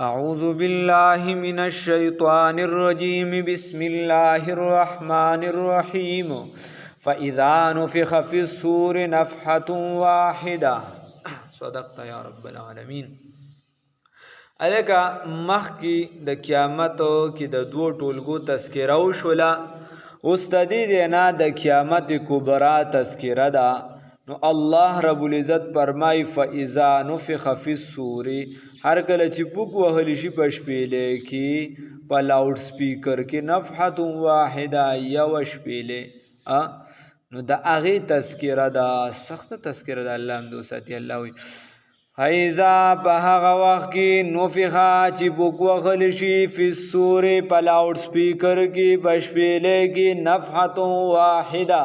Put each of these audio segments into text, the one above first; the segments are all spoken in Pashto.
أعوذ بالله من الشيطان الرجيم بسم الله الرحمن الرحيم فإذا نفخ في الصور نفحة واحدة صدقت يا رب العالمين. الکه مخکې د قیامتو کې د دوه ټولګو تذکره وشوله، اوس د دې نه د قیامت کبرا تذکره ده. نو الله رب العزت فرمای فاذا نفخ فی الصور، هر کله چې پوک وهلی شي په شپېلې کې په لاوډ سپیکر کې نفحه واحده یو شپېلې، نو د هغې تذکره ده، سخته تذکره ده. الله هم دو ساتي. الله وی فاذا په هغه وخت کې نفخه چې پوک وهلی شي فی الصور په لاوډ سپیکر کې په شپېلې کې نفحه واحده،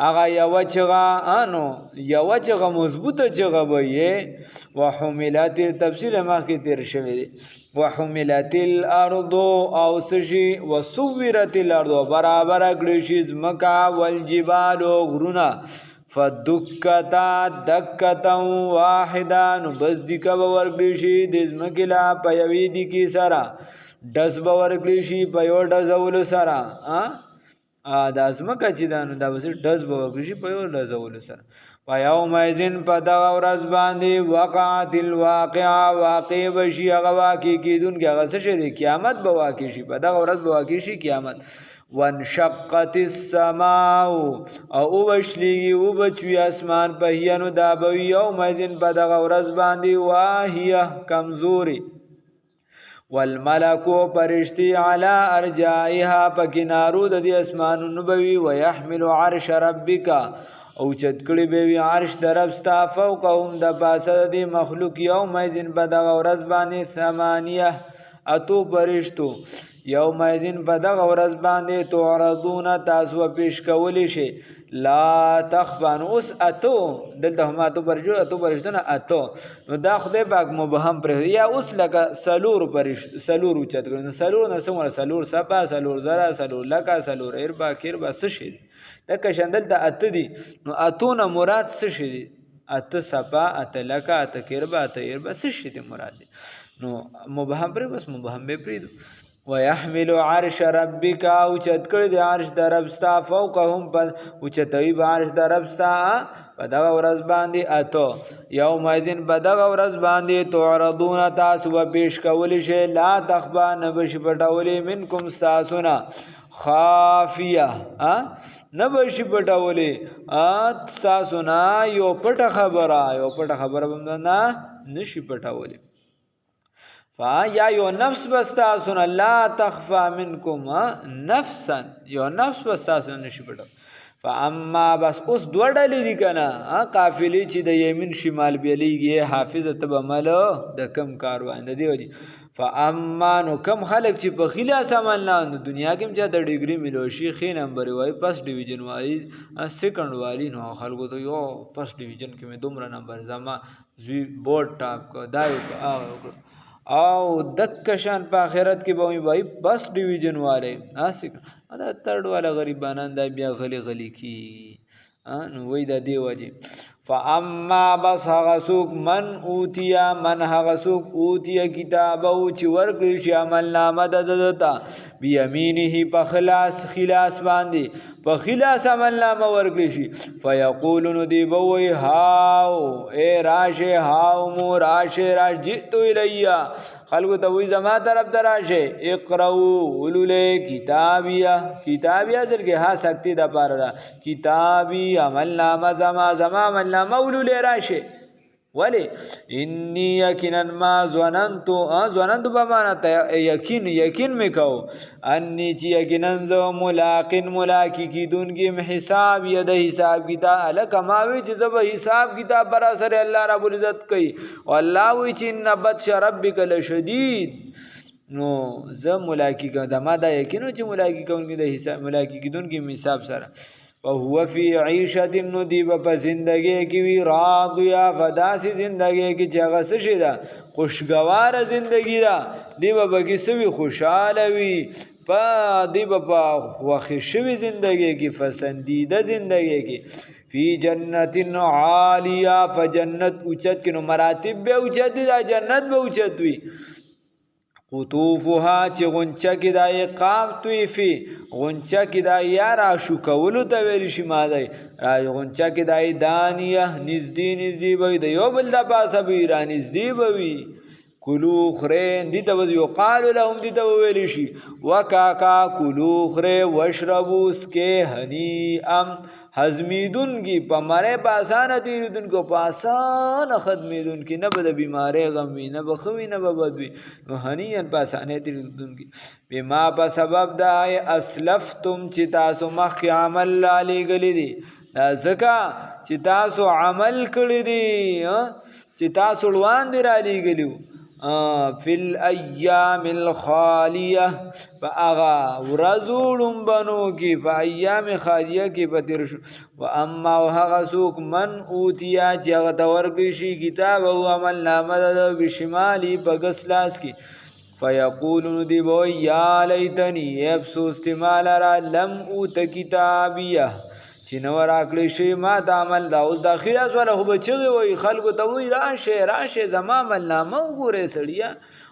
اغا یو چغه، نو یو چغه مضبوطه چغه به یې. وحملت تفصیل مخکې تیر شوی دی. وحملت الارض او سشي وصورت الارض برابر کړی شي ځمکه والجبال غرونه فدکتا دکتا واحده، نو بس دیکه به ورکړی شي د ځمکې لا په یوې دیکې سره، ډز به ورکړی شي په یو ډزولو سره. دا ځمکه چې ده نو دا بس ډز به وکړي شي په یو ډزولو سره. په یومئذ په دغه ورځ باندې وقعت الواقعه، واقع به شي هغه واقع کېدونکې، هغه څه شی دی؟ قیامت به واقع شي، په دغه ورځ به واقع شي قیامت. وانشقت السماء او وبشلیږي وبچوي اسمان په هیه، نو دا به وي یومئذ په دغه ورځ باندې واهیه کمزوري. والملکو پرشتی علی ارجائها په کنارو د دې اسمانونو به وي. ویحمل عرش ربک او چت کړي به وي عرش د رب ستا فوقهم د پاسه د دې مخلوق یومئذ په دغه ورځ باندې ثمانیه اتو پرشتو. یومئذ په دغه ورځ باندې تعرضون تاسو پیش کولی شي لا تخفن. اوس اتو دلته هم اتو پرشتونه اتو، نو دا خدای پاک مبهم پرې یا اوس لکه سلور اوچت کړي. نو سلور نه څومره؟ سلور سپه، سلور زره، سلور لکه، سلور اربا کیربا څه شي دي؟ لکه شندل ته اته دي، نو اتو نه مراد څه شي دي؟ اته سپه، اته لکه، اته کیربا، اته اربا څه شي دي مراد دي؟ نو مبهم پرې بس مبهم به پرېږدو. ويحمل عرش ربک اوچت کړي د عرش د رب ستا فوقهم اوچتوي به عرش د رب ستا په دغه ورځ باندې اتو. یومئذ په دغه ورځ باندې تعرضون تاسو به پیش کولی شي لا تخفا نه به شي پټولی منکم ستاسو نه خافیه، نه به شي پټولی ستاسو نه یو پټه خبره به نه شي پټولی. یا یو نفس بستاسون لا تخفا منکم نفسا، یو نفس بستاسون نشي پټو. فاما بس اوس دوه ډلې دي که نه، قافلې چې د یمین شمال بیلیږي حافظه ته به ملو د کم کاروان د دې وجې. فاما نو کم خلک چې په خلاص عمل نه، نو دنیا کې هم چې د ډیګري ملو شي ښې نمبر وایي، فسټ ډیویژن وایي، سیکنډ وایي، نو خلکو ته یو فسټ ډیویژن کې مې دومره نمبر زما زوی بورډ ټاپ کو دا یو او دک شان په آخرت کې به وایي بس ډیویژن والے دا ترډ والا غریبانان دا بیا غلی کی، نو وایي د دې وجې. فاما بس هغه څوک من هغه څوک اوتیه کتابه چې ورکړي شي عمل نامه د ده ته بیمینه په خلاص باندې، په خلاص عمل نامه ورکړي شي. فیقول نو دی به وایي هاو ای راشه، هاو مو راشه جئتو الیه، خلکو ته وایي زما طرف ته راشه. اقرؤ ولولې کتابیه اصل کې ها سکتی د پاره ده، کتابی عمل نامه زما عمل نامه ولولې راشه. ولی انی یقینا ما ظننتو به معنی یقین می کو، انی چې یقینا زه ملاقی کیدونکي حساب ید حساب کتاب. الکه ما وی چې زه به حساب کتاب برا سره الله رب العزت کوي، او الله وی چې ان بطش ربک لشدید، نو زه ملاقی کوم. زما دا یقین چې ملاقی کوونکي د حساب ملاقی کیدونکي حساب سره. وهو فی عیشت، نو دی په زندگی کې وی راضیه، فداسې زندگی کې چې هغه څه شي ده خوشګواره زندگی ده، دی به پکې څه وي خوشحاله وي، دی به په خوښې شوي زندگی کې پسندیده زندگی کې. فی جنت عالیه، فجنت اوچت کې نو مراتب به اوچت دي، دا جنت به اوچت وي. قطوفها چې غنچه کې دا قاف طیفي غنچه کې دا یا راشو کولو ته ویل شي ماده غنچه کې دا دانیه نږدې به د یو بل د پاسه به را نږدې به وي کلو خرین دي ته یقال لهم دي ته ویل شي وکاکا کلو خره واشربو اسکه هنیئا هضمیدون کی په مړې په اسانه تیریدون کو په اسانه ختمیدون کی نه به د بیمارۍ غم وي نه به ښه وي نه به بد وي نو هنیئا په اسانه تیریدون کی بما په سبب د اسلفتم چې تاسو مخکې عمل علیګلی دي دا ځکه چې تاسو عمل کړی دي چې تاسو روان دي را لیږلي فی الایام الخالیه فاغا ورزولم بنو کی فایام خالیه کی پتیر شو و اما هغه څوک من اوتیا چې هغه ته ورکړي شي کتاب او عمل نامه د بشمالي په ګس لاس کی فیقولون دی بو یا لیتنی افسوس تمال را لم اوت کتابیه چې نو راکړی شي ما د عمل دا اوس د اخیرا سره خو به چغې وایي خلکو ته وایي راشه زما عملنامه وګورئ سړیه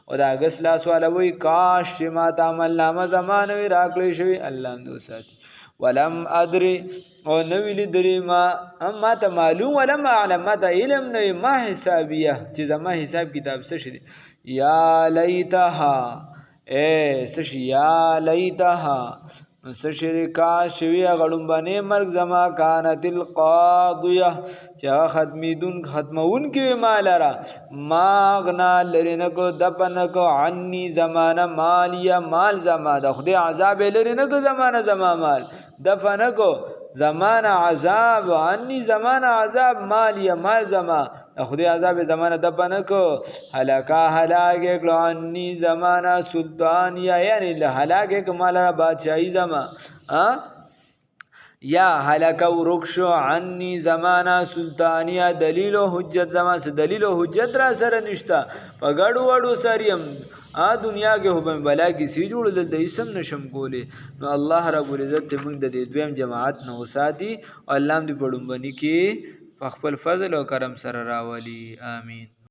او د اګست لاس والا وایي کاش چې ما ته عملنامه زما نه وي راکړی شوي الله هم دې وساتي ولم ادري او نه وي لیدلي ما ته معلوم ولم اعلم ما ته علم نه وي ما حسابیه چې زما حساب کتاب څه شي یا لیتها څه شي یا لیتها سشرکا شوی غړومبنې مرګ زما کانت القاضیه چې ختمون کې مال را ما غنا لري نه کو دپن کو عني زمانه مالیا مال زما د خدای عذاب لري نه کو زمانه زما مال دفن کو زمانه عذاب عني زمانه عذاب مالیا مال زما خدای عذاب زمانه دپن کو هلاک کړه عني زمانه سلطانیا یعنی هلاک کمال بادشاہی زما یا هلاک ورکشو عني زمانه سلطانیا دلیل او حجت زما سے دلیل او حجت را سره نشتا په ګړو وړو سریم دنیا کې هم بلا کې سی جوړ د اسم نشم کوله نو الله رب العزت موږ د دې دویم جماعت نو ساتي او الله دې پړم بني کې خپل فضل او کرم سره راولي آمین